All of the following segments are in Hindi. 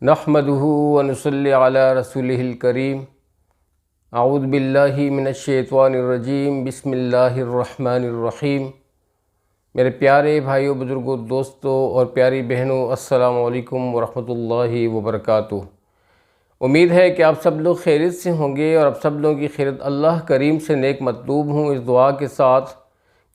नहमदुहु व नसल्ली अला रसूलिहिल करीम। अऊज़ु बिल्लाहि मिनश्शैतानिर रजीम। बिस्मिल्लाहिर रहमानिर रहीम। मेरे प्यारे भाइयों, बुज़ुर्गों, दोस्तों और प्यारी बहनों, अस्सलामु अलैकुम व रहमतुल्लाहि व बरकातुहू। उम्मीद है कि आप सब लोग खैरियत से होंगे और आप सब लोगों की खैरियत अल्लाह करीम से नेक मतलूब हूँ, इस दुआ के साथ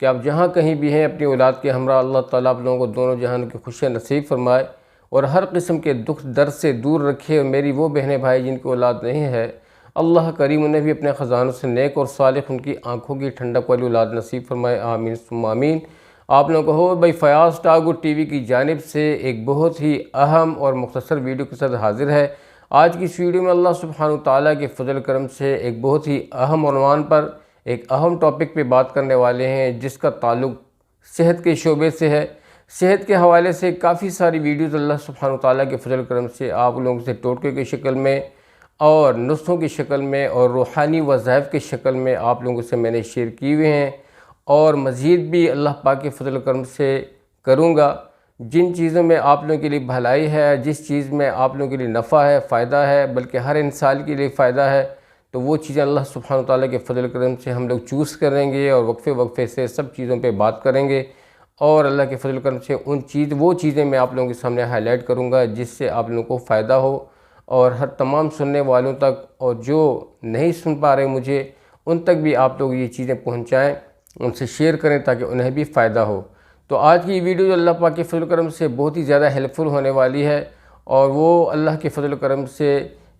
कि आप जहाँ कहीं भी हैं अपनी औलाद के हमरा अल्लाह ताला आप लोगों को दोनों जहान की खुशियाँ नसीब फरमाए और हर किस्म के दुख दर्द से दूर रखे। और मेरी वो बहनें भाई जिनकी औलाद नहीं है, अल्लाह करीम उन्हें भी अपने ख़जानों से नेक और सालिह उनकी आँखों की ठंडक वाली औलाद नसीब फरमाए, आमीन सुम्मा आमीन। आप लोगों को हो भाई फ़याज़ टागो टीवी की जानिब से एक बहुत ही अहम और मुख्तसर वीडियो के साथ हाजिर है। आज की इस वीडियो में अल्लाह सुब्हानहू तआला के फजल करम से एक बहुत ही अहम उन्वान पर एक अहम टॉपिक पे बात करने वाले हैं, जिसका ताल्लुक़ सेहत के शोबे से है। सेहत के हवाले से काफ़ी सारी वीडियोज़ अल्लाह सुब्हानहू तआला के फजल करम से आप लोगों से टोटके की शक्ल में और नुस्ख़ों की शक्ल में और रूहानी वज़ाइफ की शक्ल में आप लोगों से मैंने शेयर किए हुए हैं और मज़ीद भी अल्लाह पाक के फजल करम से करूँगा। जिन चीज़ों में आप लोगों के लिए भलाई है, जिस चीज़ में आप लोगों के लिए नफ़ा है, फ़ायदा है, बल्कि हर इंसान के लिए फ़ायदा है, तो वो चीज़ें अल्लाह सुब्हानहू तआला के फजल करम से हम लोग चूज़ करेंगे और वक्फ़े से सब चीज़ों पे बात करेंगे। और अल्लाह के फजल करम से वो चीज़ें मैं आप लोगों के सामने हाईलाइट करूँगा जिससे आप लोगों को फ़ायदा हो और हर तमाम सुनने वालों तक, और जो नहीं सुन पा रहे मुझे उन तक भी आप लोग ये चीज़ें पहुँचाएँ, उनसे शेयर करें ताकि उन्हें भी फ़ायदा हो। तो आज की वीडियो जो अल्लाह पाक के फजल करम से बहुत ही ज़्यादा हेल्पफुल होने वाली है और वो अल्लाह के फजल करम से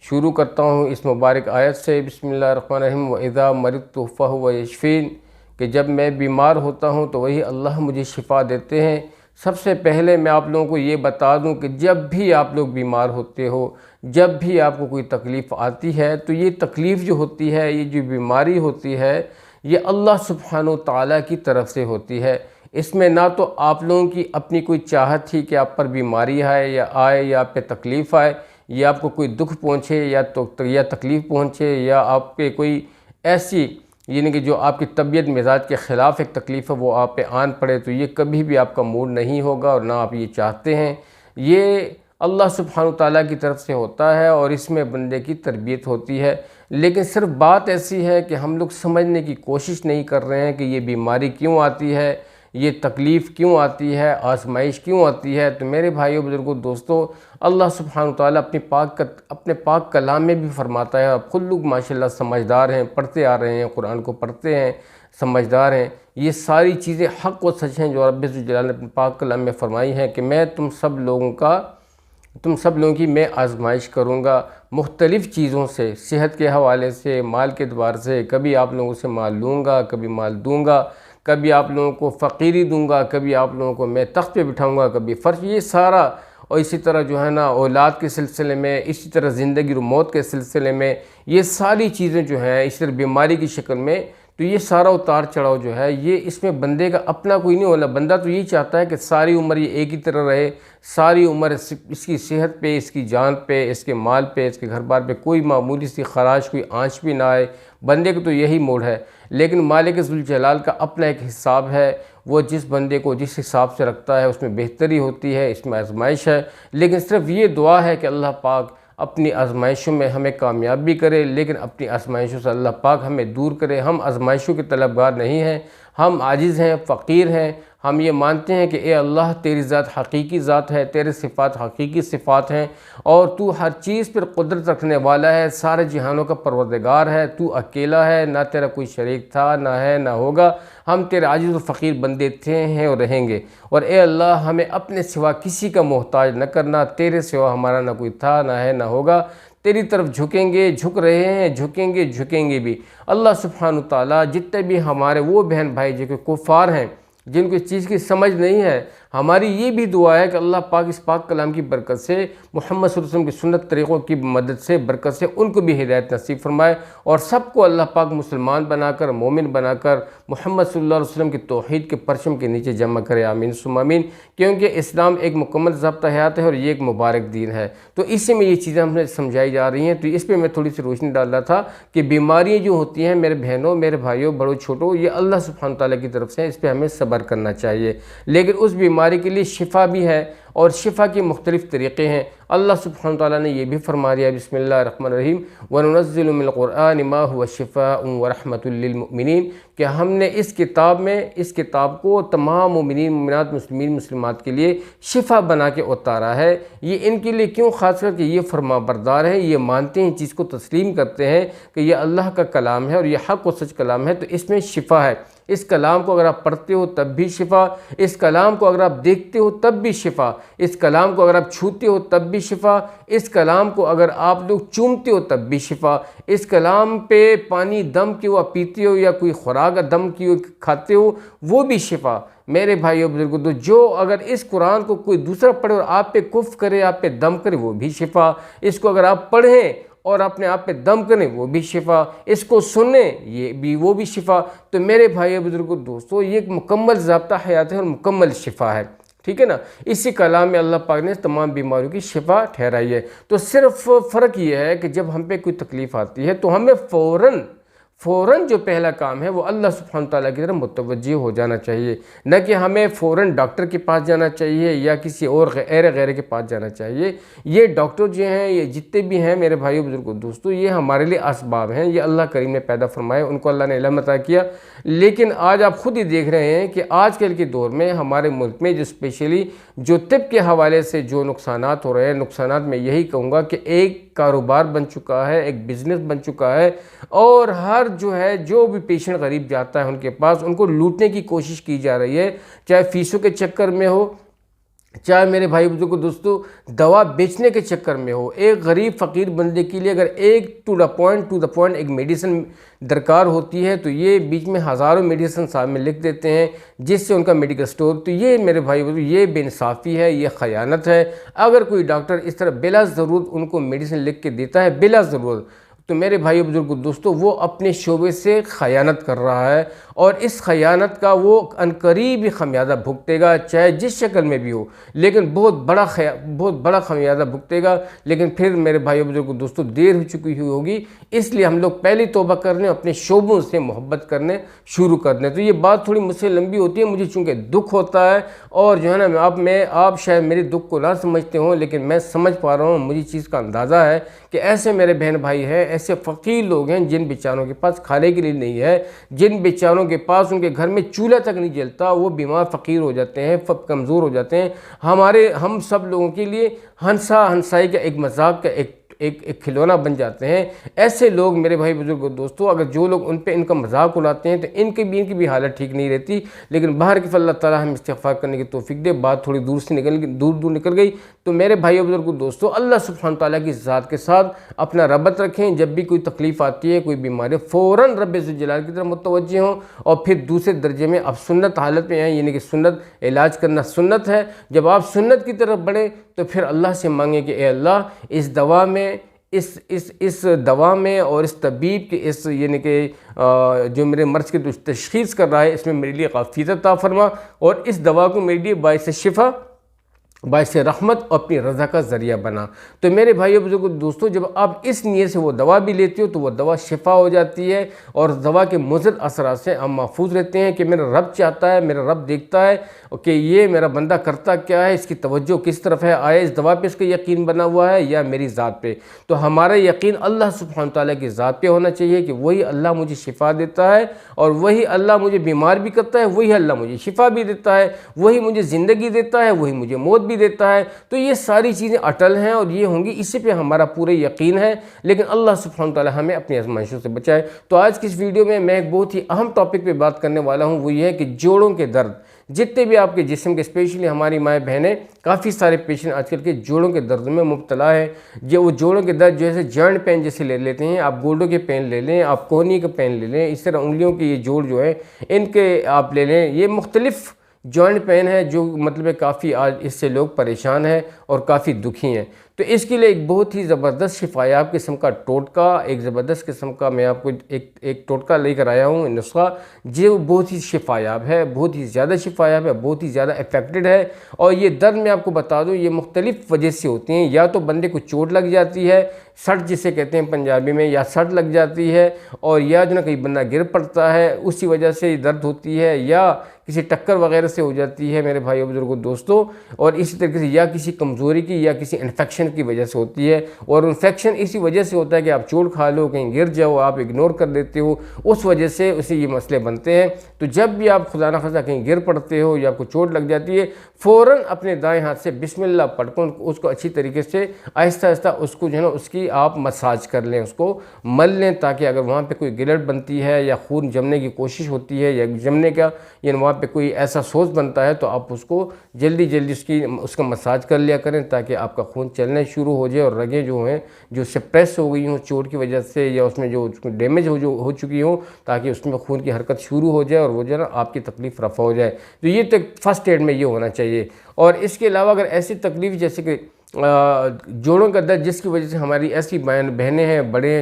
शुरू करता हूँ इस मुबारक आयत से, बिस्मिल्लाहिर्रहमानिर्रहीम। व इज़ा मरिदतु फहुव यशफ़ीन, कि जब मैं बीमार होता हूँ तो वही अल्लाह मुझे शिफ़ा देते हैं। सबसे पहले मैं आप लोगों को ये बता दूँ कि जब भी आप लोग बीमार होते हो, जब भी आपको कोई तकलीफ़ आती है, तो ये तकलीफ़ जो होती है, ये जो बीमारी होती है, ये अल्लाह सुब्हानहू तआला की तरफ से होती है। इसमें ना तो आप लोगों की अपनी कोई चाहत थी कि आप पर बीमारी आए या आप पे तकलीफ़ आए या आपको कोई दुख पहुँचे या तकलीफ़ पहुँचे या आपके कोई ऐसी यानी कि जो आपकी तबीयत मिजाज के ख़िलाफ़ एक तकलीफ़ है वो आप पे आन पड़े, तो ये कभी भी आपका मूड नहीं होगा और ना आप ये चाहते हैं। ये अल्लाह सुब्हानहू तआला की तरफ से होता है और इसमें बंदे की तरबियत होती है। लेकिन सिर्फ बात ऐसी है कि हम लोग समझने की कोशिश नहीं कर रहे हैं कि ये बीमारी क्यों आती है, ये तकलीफ़ क्यों आती है, आजमाइश क्यों आती है। तो मेरे भाइयों, बुजुर्गों, दोस्तों, अल्लाह सुब्हानहू तआला अपने पाक कलाम में भी फरमाता है। आप खुद लोग माशाल्लाह समझदार हैं, पढ़ते आ रहे हैं, कुरान को पढ़ते हैं, समझदार हैं। ये सारी चीज़ें हक़ व सच हैं जो रब्बुल जलाल ने अपने पाक कलाम में फ़रमाई हैं कि मैं तुम सब लोगों की मैं आजमाइश करूँगा मुख्तलिफ़ चीज़ों से, सेहत के हवाले से, माल के एतबार से। कभी आप लोगों से माल लूँगा, कभी माल दूँगा, कभी आप लोगों को फ़कीरी दूँगा, कभी आप लोगों को मैं तख्त पे बिठाऊँगा, कभी फ़र्श, ये सारा। और इसी तरह जो है ना औलाद के सिलसिले में, इसी तरह ज़िंदगी और मौत के सिलसिले में, ये सारी चीज़ें जो हैं, इसी तरह बीमारी की शक्ल में, तो ये सारा उतार चढ़ाव जो है ये इसमें बंदे का अपना कोई नहीं होना। बंदा तो यही चाहता है कि सारी उम्र ये एक ही तरह रहे, सारी उम्र इसकी सेहत पे, इसकी जान पे, इसके माल पे, इसके घर बार पे कोई मामूली सी खराश, कोई आँच भी ना आए। बंदे को तो यही मोड़ है। लेकिन मालिक ज़ुल जलाल का अपना एक हिसाब है, वो जिस बंदे को जिस हिसाब से रखता है उसमें बेहतरी होती है, इसमें आजमाइश है। लेकिन सिर्फ ये दुआ है कि अल्लाह पाक अपनी आजमाइशों में हमें कामयाब भी करे, लेकिन अपनी आजमाइशों से अल्लाह पाक हमें दूर करे। हम आजमाइशों के तलबगार नहीं हैं, हम आजिज़ हैं, फ़कीर हैं। हम ये मानते हैं कि ए अल्लाह, तेरी ज़ात हकीकी ज़ात है, तेरे सिफ़ात हकीकी सिफ़ात हैं और तू हर चीज़ पर कुदरत रखने वाला है, सारे जहानों का परवरदिगार है। तू अकेला है, ना तेरा कोई शरीक था, ना है, ना होगा। हम तेरे आजिज़ और फ़कीर बंदे थे, हैं और रहेंगे। और ए अल्लाह, हमें अपने सिवा किसी का मोहताज न करना। तेरे सिवा हमारा ना कोई था, ना है, ना होगा। तेरी तरफ झुकेंगे, झुक रहे हैं, झुकेंगे, झुकेंगे भी। अल्लाह सुब्हानहू तआला जितने भी हमारे वो बहन भाई जो कि कुफ़ार हैं, जिनको इस चीज़ की समझ नहीं है, हमारी ये भी दुआ है कि अल्लाह पाक इस पाक कलाम की बरकत से, मोहम्मद सल्लल्लाहु अलैहि वसल्लम की सुन्नत तरीक़ों की मदद से, बरकत से उनको भी हिदायत नसीब फरमाए और सबको अल्लाह पाक मुसलमान बनाकर, मोमिन बनाकर, मोहम्मद सल्लल्लाहु अलैहि वसल्लम की तौहीद के परचम के नीचे जमा करे, आमीन सुम्मा आमीन। क्योंकि इस्लाम एक मुकम्मल ज़ाब्ता हयात है और ये एक मुबारक दीन है। तो इसी में ये चीज़ें हमें समझाई जा रही हैं। तो इस पर मैं थोड़ी सी रोशनी डाल रहा था कि बीमारियाँ जो होती हैं मेरे बहनों, मेरे भाइयों, बड़ों छोटों, ये अल्लाह सुब्हानहू तआला की तरफ से, इस पर हमें सब्र करना चाहिए। लेकिन उस बीमारी बीमारी के लिए शिफ़ा भी है और शिफ़ा के मुख्तलिफ़ तरीक़े हैं। अल्लाह सुब्हानहू तआला ने यह भी फरमा दिया, बिस्मिल्लाहिर्रहमानिर्रहीम, वनुनज़्ज़िलु मिनल क़ुरआनि मा हुवा शिफ़ाउन व रहमतुल लिल मुमिनीन, कि हमने इस किताब को तमाम मुमिनीन, मुमिनात, मुस्लिमीन, मुस्लिमात के लिए शिफ़ा बना के उतारा है। ये इनके लिए क्यों? ख़ास करके ये फरमाबरदार हैं, ये मानते हैं, चीज़ को तस्लीम करते हैं कि यह अल्लाह का कलाम है और यह हक़ व सच कलाम है, तो इसमें शिफ़ा है। इस कलाम को अगर आप पढ़ते हो तब भी शिफ़ा, इस कलाम को अगर आप देखते हो तब भी शिफ़ा, इस कलाम को अगर आप छूते हो तब भी शिफ़ा, इस कलाम को अगर आप लोग चूमते हो तब भी शिफ़ा, इस कलाम पे पानी दम के हुआ पीते हो या कोई खुराक दम की हुई खाते हो वो भी शिफ़ा। मेरे भाइयों बुजुर्गों, तो जो अगर इस कुरान को कोई दूसरा पढ़े और आप पे कुफ़ करे, आप पे दम करे, वो भी शिफ़ा। इसको अगर आप पढ़ें और अपने आप पे दम करें, वो भी शिफ़ा। इसको सुने, ये भी, वो भी शिफ़ा। तो मेरे भाइयों बुजुर्गों दोस्तों, ये एक मुकम्मल ज़ाब्ता हयात है और मुकम्मल शिफ़ा है, ठीक है ना। इसी कलाम में अल्लाह पाक ने तमाम बीमारियों की शिफ़ा ठहराई है। तो सिर्फ फ़र्क ये है कि जब हम पे कोई तकलीफ़ आती है तो हमें फ़ौरन जो पहला काम है वो अल्लाह सुब्हानहू तआला की तरफ मुतवज्जह हो जाना चाहिए, न कि हमें फ़ौरन डॉक्टर के पास जाना चाहिए या किसी और गैर के पास जाना चाहिए। ये डॉक्टर जो हैं, ये जितने भी हैं मेरे भाइयों बुजुर्गों दोस्तों, ये हमारे लिए असबाब हैं, ये अल्लाह करीम ने पैदा फरमाए, उनको अल्लाह ने इल्म अता किया। लेकिन आज आप ख़ुद ही देख रहे हैं कि आजकल के दौर में हमारे मुल्क में जो स्पेशली जो तिब के हवाले से जो नुकसानात हो रहे हैं, नुकसानात मैं यही कहूँगा कि एक कारोबार बन चुका है, एक बिज़नेस बन चुका है, और हर जो भी पेशेंट गरीब जाता है उनके पास, उनको लूटने की कोशिश की जा रही है, चाहे फीसों के चक्कर में हो, चाहे मेरे भाई बुजुर्गों दोस्तों दवा बेचने के चक्कर में हो। एक गरीब फ़कीर बंदे के लिए अगर एक टू द पॉइंट एक मेडिसिन दरकार होती है तो ये बीच में हज़ारों मेडिसिन साथ में लिख देते हैं, जिससे उनका मेडिकल स्टोर, तो ये मेरे भाई बुजुर्ग, ये बेइंसाफ़ी है, ये ख़यानत है। अगर कोई डॉक्टर इस तरह बिला ज़रूरत उनको मेडिसिन लिख के देता है बिला ज़रूरत, तो मेरे भाई बुजुर्ग दोस्तों वो अपने शोबे से ख़यानत कर रहा है और इस ख़यानत का वो अनकरीब ही खमियाजा भुगतेगा, चाहे जिस शक्ल में भी हो, लेकिन बहुत बड़ा खमियाजा भुगतेगा। लेकिन फिर मेरे भाई बुजुर्ग दोस्तों देर हो चुकी हुई होगी, इसलिए हम लोग पहले तौबा करने, अपने शोबों से मोहब्बत करने शुरू कर दें। तो ये बात थोड़ी मुझसे लंबी होती है, मुझे चूँकि दुख होता है और जो है ना, आप शायद मेरे दुख को ना समझते हों, लेकिन मैं समझ पा रहा हूँ, मुझे चीज़ का अंदाज़ा है कि ऐसे मेरे बहन भाई हैं, ऐसे फ़कीर लोग हैं जिन बेचारों के पास खाने के लिए नहीं है, जिन बेचारों के पास उनके घर में चूल्हा तक नहीं जलता, वो बीमार फ़कीर हो जाते हैं, कमज़ोर हो जाते हैं। हम सब लोगों के लिए हंसाई का एक मजाक का एक खिलौना बन जाते हैं। ऐसे लोग मेरे भाई बुजुर्ग दोस्तों, अगर जो लोग उन पे इनका मजाक उड़ाते हैं तो इनकी भी हालत ठीक नहीं रहती। लेकिन बाहर की अल्लाह ताला हम इस्तिग़फ़ार करने की तौफ़ीक दे। बात थोड़ी दूर निकल गई। तो मेरे भाई बुजुर्ग दोस्तों, अल्लाह सुब्हानहू तआला की ज़ात के साथ अपना रब्त रखें। जब भी कोई तकलीफ़ आती है, कोई बीमारी, फ़ौरन रब्ब ज़ुल जलाल की तरफ मुतवज्जे हों। और फिर दूसरे दर्जे में अब सुन्नत हालत में आए, यानी कि सुन्नत इलाज करना सुन्नत है। जब आप सुन्नत की तरफ बढ़ें तो फिर अल्लाह से मांगें कि ए अल्लाह, इस दवा में, इस दवा में और इस तबीब के इस यानी कि जो मेरे मर्ज़ की तशख़ीस कर रहा है, इसमें मेरे लिए काफ़ी अता फरमा और इस दवा को मेरे लिए बाइस शिफ़ा, बाइस रहमत और अपनी रज़ा का ज़रिया बना। तो मेरे भाइयों बुजुर्गों दोस्तों, जब आप इस नीयत से वो दवा भी लेते हो तो वो दवा शिफ़ा हो जाती है और दवा के मुज़र असरात से हम महफूज रहते हैं कि मेरा रब चाहता है, मेरा रब देखता है कि ये मेरा बंदा करता क्या है, इसकी तवज्जो किस तरफ है, आया इस दवा पे इसका यकीन बना हुआ है या मेरी ज़ात पे। तो हमारा यकीन अल्लाह सुब्हानहू तआला की ज़ात पे होना चाहिए कि वही अल्लाह मुझे शिफ़ा देता है और वही अल्लाह मुझे बीमार भी करता है, वही अल्लाह मुझे शिफ़ा भी देता है, वही मुझे ज़िंदगी देता है, वही मुझे मौत देता है। तो ये सारी चीज़ें अटल हैं और ये होंगी, इसी पे हमारा पूरा यकीन है। लेकिन अल्लाह सुब्हानहू तआला हमें अपनी आज़माइशों से बचाए। तो आज की इस वीडियो में मैं एक बहुत ही अहम टॉपिक पे बात करने वाला हूँ, वो ये है कि जोड़ों के दर्द, जितने भी आपके जिस्म के, स्पेशली हमारी माएँ बहनें, काफ़ी सारे पेशेंट आजकल के जोड़ों के दर्द में मुब्तला है। जो वो जोड़ों के दर्द जैसे जॉइंट पेन जैसे ले लेते हैं, आप गोल्डों के पेन ले लें, आप कोहनी का पेन ले लें, इस तरह उंगलियों के ये जोड़ जो है इनके आप ले लें। ये मुख्तलिफ़ जॉइंट पेन है जो मतलब काफ़ी आज इससे लोग परेशान हैं और काफ़ी दुखी हैं। तो तो इसके लिए एक बहुत ही ज़बरदस्त शिफायाब किस्म का टोटका, एक ज़बरदस्त किस्म का मैं आपको एक टोटका लेकर आया हूँ, नुस्खा जो बहुत ही शिफायाब है, बहुत ही ज़्यादा शिफायाब है, बहुत ही ज़्यादा इफ़ेक्टेड है। और ये दर्द मैं आपको बता दूँ, ये मुख्तलिफ़ वजह से होती हैं। या तो बंदे को चोट लग जाती है, सट जिसे कहते हैं पंजाबी में, या सट लग जाती है, और या जो ना कहीं बंदा गिर पड़ता है, उसी वजह से दर्द होती है, या किसी टक्कर वगैरह से हो जाती है मेरे भाइयों बुजुर्गों दोस्तों। और इसी तरीके से या किसी कमज़ोरी की या किसी इन्फेक्शन की वजह से होती है। और इन्फेक्शन इसी वजह से होता है कि आप चोट खा लो, कहीं गिर जाओ, आप इग्नोर कर देते हो, उस वजह से उसे ये मसले बनते हैं। तो जब भी आप खुदा न खास्ता कहीं गिर पड़ते हो या आपको चोट लग जाती है, फ़ौरन अपने दाएं हाथ से बिस्मिल्लाह पढ़कर उसको अच्छी तरीके से आहिस्ता आहिस्ता उसको जो है ना उसकी आप मसाज कर लें, उसको मल लें, ताकि अगर वहाँ पे कोई गिलट बनती है या खून जमने की कोशिश होती है या जमने का या वहाँ पे कोई ऐसा सोज बनता है, तो आप उसको जल्दी जल्दी उसका मसाज कर लिया करें, ताकि आपका खून चलना शुरू हो जाए और रगें जो हैं जो सप्रेस हो गई हों चोट की वजह से या उसमें जो डैमेज हो चुकी हो, ताकि उसमें खून की हरकत शुरू हो जाए और वो जो है ना आपकी तकलीफ़ रफ़ा हो जाए। तो ये तो फर्स्ट एड में ये होना चाहिए। और इसके अलावा अगर ऐसी तकलीफ़ जैसे कि जोड़ों का दर्द, जिसकी वजह से हमारी ऐसी बहनें हैं, बड़े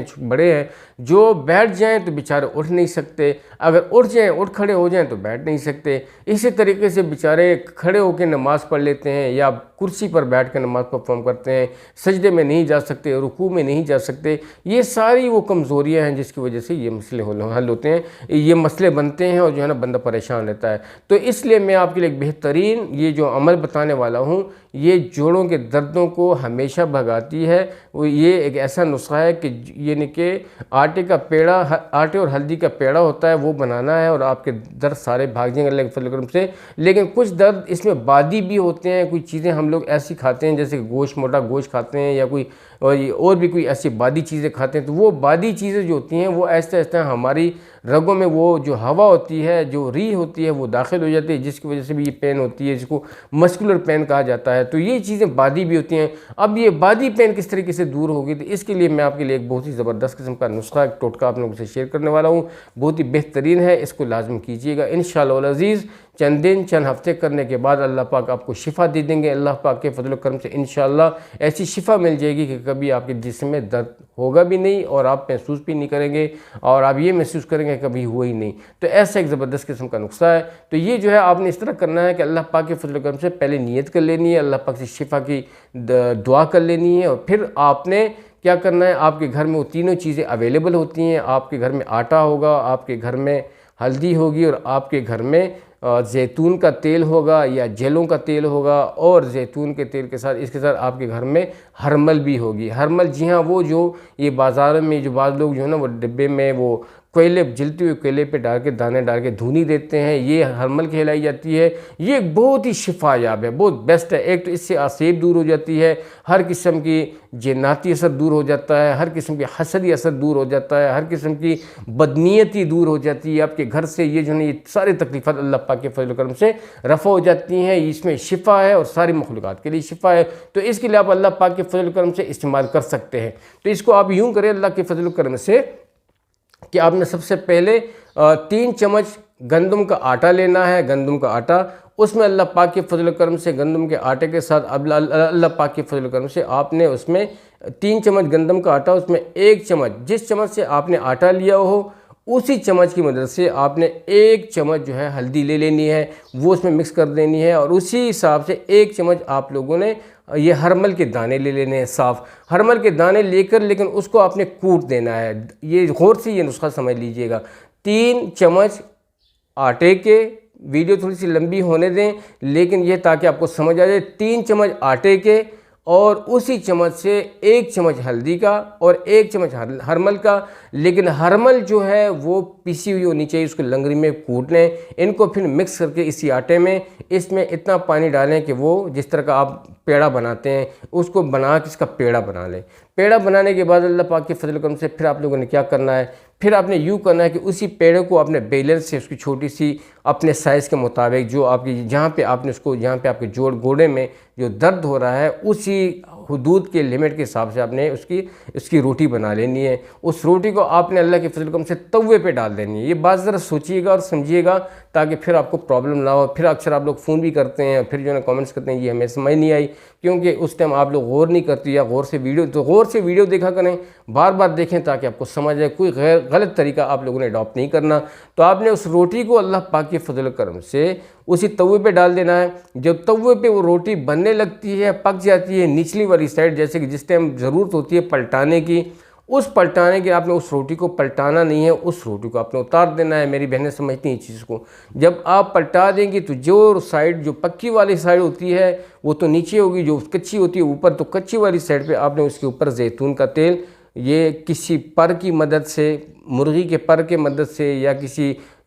हैं जो बैठ जाएं तो बेचारे उठ नहीं सकते, अगर उठ जाएं उठ खड़े हो जाएं तो बैठ नहीं सकते। इसी तरीके से बेचारे खड़े होकर नमाज़ पढ़ लेते हैं या कुर्सी पर बैठ कर नमाज़ परफॉर्म करते हैं, सजदे में नहीं जा सकते, रुकू में नहीं जा सकते। ये सारी वो कमज़ोरियाँ हैं जिसकी वजह से ये मसले हल होते हैं, ये मसले बनते हैं और जो है ना बंदा परेशान रहता है। तो इसलिए मैं आपके लिए एक बेहतरीन ये जो अमल बताने वाला हूँ, ये जोड़ों के दर्दों को हमेशा भगाती है। वो ये एक ऐसा नुस्खा है कि यानी कि आटे का पेड़ा, आटे और हल्दी का पेड़ा होता है, वो बनाना है और आपके दर्द सारे भाग जाएंगे अल्लाह के फजल करम से। लेकिन कुछ दर्द इसमें बादी भी होते हैं, कुछ चीज़ें हम लोग ऐसी खाते हैं जैसे गोश्त, मोटा गोश्त खाते हैं या कोई और भी कोई ऐसी बादी चीज़ें खाते हैं, तो वो बादी चीज़ें जो होती हैं वो ऐसे ऐसे हमारी रगों में वो जो हवा होती है, जो री होती है, वो दाखिल हो जाती है, जिसकी वजह से भी ये पेन होती है, जिसको मस्कुलर पेन कहा जाता है। तो ये चीज़ें बादी भी होती हैं। अब ये बादी पेन किस तरीके से दूर होगी, तो इसके लिए मैं आपके लिए एक बहुत ही ज़बरदस्त किस्म का नुस्खा, एक टोटका आप लोगों से शेयर करने वाला हूँ। बहुत ही बेहतरीन है, इसको लाजम कीजिएगा इंशाअल्लाह अज़ीज़। चंद दिन चंद हफ्ते करने के बाद अल्लाह पाक आपको शिफा दे देंगे। अल्लाह पाक के फजल करम से इंशाअल्लाह ऐसी शिफा मिल जाएगी कि कभी आपके जिस्म में दर्द होगा भी नहीं और आप महसूस भी नहीं करेंगे, और आप ये महसूस करेंगे कभी हुआ ही नहीं। तो ऐसा एक ज़बरदस्त किस्म का नुस्खा है। तो ये जो है आपने इस तरह करना है कि अल्लाह पाक के फजल करम से पहले नीयत कर लेनी है, अल्लाह पाक से शिफा की दुआ कर लेनी है, और फिर आपने क्या करना है, आपके घर में वो तीनों चीज़ें अवेलेबल होती हैं। आपके घर में आटा होगा, आपके घर में हल्दी होगी, और आपके घर में जैतून का तेल होगा या जेलों का तेल होगा, और जैतून के तेल के साथ इसके साथ आपके घर में हरमल भी होगी। हरमल, जी हाँ, वो जो ये बाज़ारों में जो बाज़ लोग जो है ना वो डिब्बे में वो कोयले, जलते हुए कोयले पे डाल के दाने डाल के धुनी देते हैं, ये हरमल कहलाई जाती है। ये बहुत ही शिफायाब है, बहुत बेस्ट है। एक तो इससे आसेब दूर हो जाती है, हर किस्म की जिन्नाती असर दूर हो जाता है, हर किस्म की हसदी असर दूर हो जाता है, हर किस्म की बदनीयती दूर हो जाती है। आपके घर से ये जो है ये सारी तकलीफ़ात अल्लाह पाक के फजल करम से रफ़ा हो जाती हैं। इसमें शिफा है और सारी मखलूक़ात के लिए शिफा है। तो इसके लिए आप अल्लाह पाक के फजल करम से इस्तेमाल कर सकते हैं। तो इसको आप यूँ करें अल्लाह के फजल करम से कि आपने सबसे पहले 3 चम्मच गंदम का आटा लेना है। गंदम का आटा, उसमें अल्लाह पाक के फजल करम से गंदम के आटे के साथ अल्लाह पाक के फजल करम से आपने उसमें 3 चम्मच गंदम का आटा, उसमें 1 चम्मच, जिस चम्मच से आपने आटा लिया हो उसी चम्मच की मदद से आपने 1 चम्मच जो है हल्दी ले लेनी है, वो उसमें मिक्स कर देनी है। और उसी हिसाब से 1 चम्मच आप लोगों ने ये हरमल के दाने ले लेने हैं, साफ़ हरमल के दाने लेकर, लेकिन उसको आपने कूट देना है। ये गौर से ये नुस्खा समझ लीजिएगा। 3 चम्मच आटे के, वीडियो थोड़ी सी लंबी होने दें लेकिन ये ताकि आपको समझ आ जाए, 3 चम्मच आटे के और उसी चम्मच से 1 चम्मच हल्दी का और 1 चम्मच हरमल का। लेकिन हरमल जो है वो पिसी हुई होनी चाहिए, उसको लंगड़ी में कूट लें। इनको फिर मिक्स करके इसी आटे में इसमें इतना पानी डालें कि वो जिस तरह का आप पेड़ा बनाते हैं उसको बना के इसका पेड़ा बना लें। पेड़ा बनाने के बाद अल्लाह पाक के फजल करम से फिर आप लोगों ने क्या करना है, फिर आपने यूँ करना है कि उसी पेड़े को अपने बेलन से उसकी छोटी सी अपने साइज़ के मुताबिक जो आपकी जहाँ पे आपने उसको, जहाँ पे आपके जोड़ गोड़े में जो दर्द हो रहा है उसी हुदूद के लिमिट के हिसाब से आपने उसकी रोटी बना लेनी है। उस रोटी को आपने अल्लाह के फजल करम से तवे पे डाल देनी है। ये बात ज़रा सोचिएगा और समझिएगा, ताकि फिर आपको प्रॉब्लम ना हो। फिर अक्सर आप लोग फ़ोन भी करते हैं, फिर जो है कमेंट्स करते हैं ये हमें समझ नहीं आई, क्योंकि उस टाइम आप लोग गौर नहीं करते या गौर से वीडियो देखा करें, बार बार देखें ताकि आपको समझ आए। कोई गलत तरीका आप लोगों ने अडॉप्ट नहीं करना। तो आपने उस रोटी को अल्लाह पाक के फजल करम से उसी तवे पे डाल देना है। जब तवे पे वो रोटी बनने लगती है, पक जाती है निचली वाली साइड, जैसे कि जिस टाइम ज़रूरत होती है पलटाने की, उस पलटाने के आपने उस रोटी को पलटाना नहीं है, उस रोटी को आपने उतार देना है। मेरी बहनें समझती हैं इस चीज़ को। जब आप पलटा देंगी तो जो साइड, जो पक्की वाली साइड होती है वो तो नीचे होगी, जो कच्ची होती है ऊपर। तो कच्ची वाली साइड पे आपने उसके ऊपर जैतून का तेल, ये किसी पर की मदद से, मुर्गी के पर के मदद से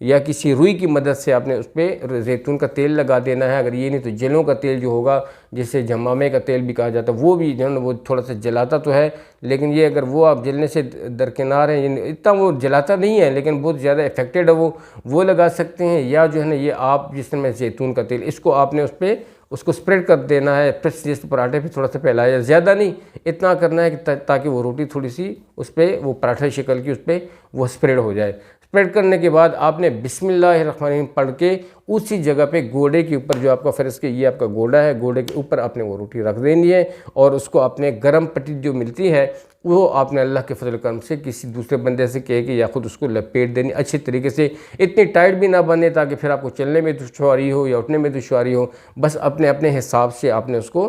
या किसी रुई की मदद से आपने उस पर जैतून का तेल लगा देना है। अगर ये नहीं तो जलों का तेल जो होगा, जिसे जमामे का तेल भी कहा जाता है, वो भी जो है वो थोड़ा सा जलाता तो है, लेकिन ये अगर वो आप जलने से दरकिनार हैं, इतना वो जलाता नहीं है लेकिन बहुत ज़्यादा इफेक्टेड है वो लगा सकते हैं। या जो है ना ये आप जिस तरह जैतून का तेल, इसको आपने उस पर उसको स्प्रेड कर देना है, प्रेस जैसे पराठे पे थोड़ा सा फैलाया, ज़्यादा नहीं, इतना करना है कि ताकि वो रोटी थोड़ी सी उस पर, वो पराठे शक्ल की उस पर वो स्प्रेड हो जाए। स्प्रेड करने के बाद आपने बिस्मिल्लाहिर्रहमानिर्रहीम पढ़ के उसी जगह पे गोड़े के ऊपर, जो आपका फ़र्ज़ के ये आपका गोड़ा है, गोड़े के ऊपर आपने वो रोटी रख देनी है। और उसको आपने गर्म पट्टी जो मिलती है वो आपने अल्लाह के फजल करम से किसी दूसरे बंदे से कह के या खुद उसको लपेट देनी अच्छी तरीके से, इतनी टाइट भी ना बने ताकि फिर आपको चलने में दुश्वारी हो या उठने में दुश्वारी हो। बस अपने अपने हिसाब से आपने उसको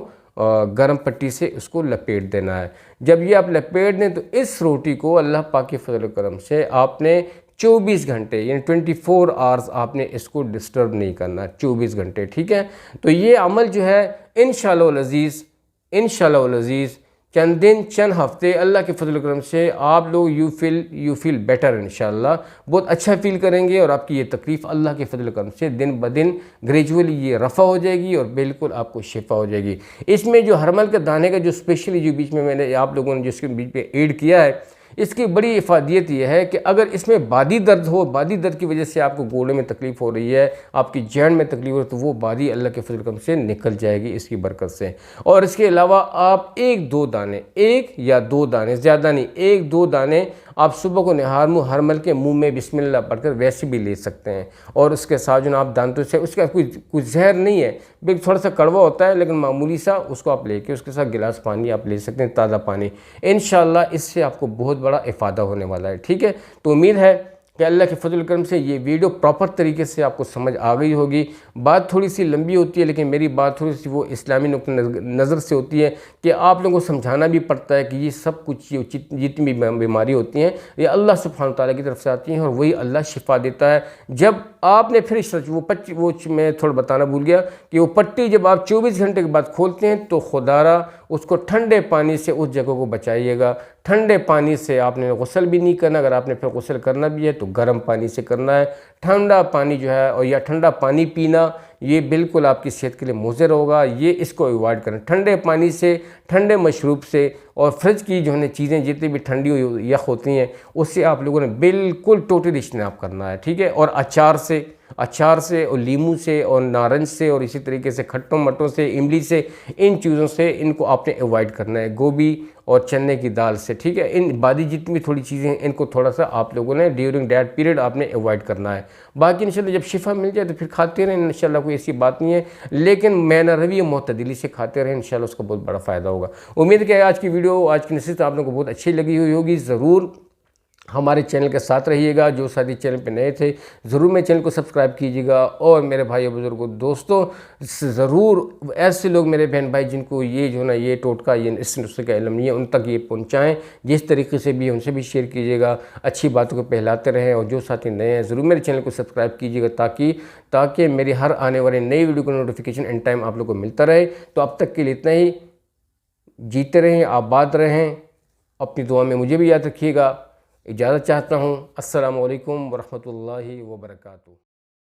गर्म पट्टी से उसको लपेट देना है। जब ये आप लपेट दें तो इस रोटी को अल्लाह पाक के फजल करम से आपने 24 घंटे यानी 24 आवर्स आपने इसको डिस्टर्ब नहीं करना, 24 घंटे, ठीक है। तो ये अमल जो है इंशाअल्लाह अज़ीज़ चंद दिन चंद हफ्ते अल्लाह के फजल करम से आप लोग यू फील बेटर, इंशाअल्लाह बहुत अच्छा फील करेंगे। और आपकी ये तकलीफ़ अल्लाह के फजल करम से दिन ब दिन ग्रेजुअली ये रफ़ा हो जाएगी और बिल्कुल आपको शिफा हो जाएगी। इसमें जो हरमल के दाने का जो स्पेशली जो बीच में मैंने आप लोगों ने जिसके बीच में ऐड किया है, इसकी बड़ी इफादियत यह है कि अगर इसमें बादी दर्द हो, बादी दर्द की वजह से आपको गोड़े में तकलीफ़ हो रही है, आपकी जैन में तकलीफ हो रही है, तो वो बादी अल्लाह के फजल करम से निकल जाएगी इसकी बरकत से। और इसके अलावा आप 1-2 दाने, 1 या 2 दाने, ज़्यादा नहीं, 1-2 दाने आप सुबह को हरमल के मुंह में बिस्मिल्लाह पढ़कर वैसे भी ले सकते हैं। और उसके साथ जो आप दांतों से, उसका कोई जहर नहीं है, बिल्कुल थोड़ा सा कड़वा होता है लेकिन मामूली सा, उसको आप लेके उसके साथ गिलास पानी आप ले सकते हैं, ताज़ा पानी। इंशाअल्लाह इससे आपको बहुत बड़ा इफ़ादा होने वाला है, ठीक है। तो उम्मीद है कि अल्लाह के फजल करम से ये वीडियो प्रॉपर तरीके से आपको समझ आ गई होगी। बात थोड़ी सी लंबी होती है लेकिन मेरी बात थोड़ी सी वो इस्लामी नुक्ता नज़र से होती है कि आप लोगों को समझाना भी पड़ता है कि ये सब कुछ जितनी भी बीमारी होती हैं ये अल्लाह सुब्हान तआला की तरफ से आती हैं और वही अल्लाह शिफा देता है। जब आपने फिर सच वो मैं थोड़ा बताना भूल गया कि वो पट्टी जब आप 24 घंटे के बाद खोलते हैं तो खुदारा उसको ठंडे पानी से उस जगह को बचाइएगा। ठंडे पानी से आपने गुस्ल भी नहीं करना, अगर आपने फिर गुस्ल करना भी है तो गर्म पानी से करना है। ठंडा पानी जो है और या ठंडा पानी पीना ये बिल्कुल आपकी सेहत के लिए मुज़र होगा, ये इसको अवॉइड करें। ठंडे पानी से, ठंडे मशरूब से और फ्रिज की जो है चीज़ें जितनी भी ठंडी यख होती हैं उससे आप लोगों ने बिल्कुल टोटली इज्तनाब करना है, ठीक है। और अचार से और लीमू से और नारंज से और इसी तरीके से खट्टों मट्टों से, इमली से, इन चीज़ों से इनको आपने अवॉइड करना है। गोभी और चने की दाल से, ठीक है। इन बादी जितनी भी थोड़ी चीज़ें हैं इनको थोड़ा सा आप लोगों ने ड्यूरिंग डाइट पीरियड आपने अवॉइड करना है। बाकी इंशाल्लाह जब शिफा मिल जाए तो फिर खाते रहें, इंशाल्लाह कोई ऐसी बात नहीं है, लेकिन मैन रवि मोतदिली से खाते रहें, इंशाल्लाह उसका बहुत बड़ा फ़ायदा होगा। उम्मीद है कि आज की वीडियो, आज की नसीहत आप लोगों को बहुत अच्छी लगी हुई होगी। ज़रूर हमारे चैनल के साथ रहिएगा। जो साथी चैनल पे नए थे ज़रूर मेरे चैनल को सब्सक्राइब कीजिएगा। और मेरे भाई बुज़ुर्गों, दोस्तों, ज़रूर ऐसे लोग मेरे बहन भाई जिनको ये जो ना ये टोटका, ये इस नुस्खे का इल्म नहीं है, उन तक ये पहुंचाएं। जिस तरीके से भी उनसे भी शेयर कीजिएगा, अच्छी बातों को फैलाते रहें। और जो साथी नए हैं ज़रूर मेरे चैनल को सब्सक्राइब कीजिएगा ताकि मेरी हर आने वाले नई वीडियो का नोटिफिकेशन एन टाइम आप लोग को मिलता रहे। तो अब तक के लिए इतना ही। जीते रहें, आबाद रहें, अपनी दुआ में मुझे भी याद रखिएगा। इजाज़त चाहता हूँ। अस्सलामु अलैकुम वरहमतुल्लाहि वबरकातुहू।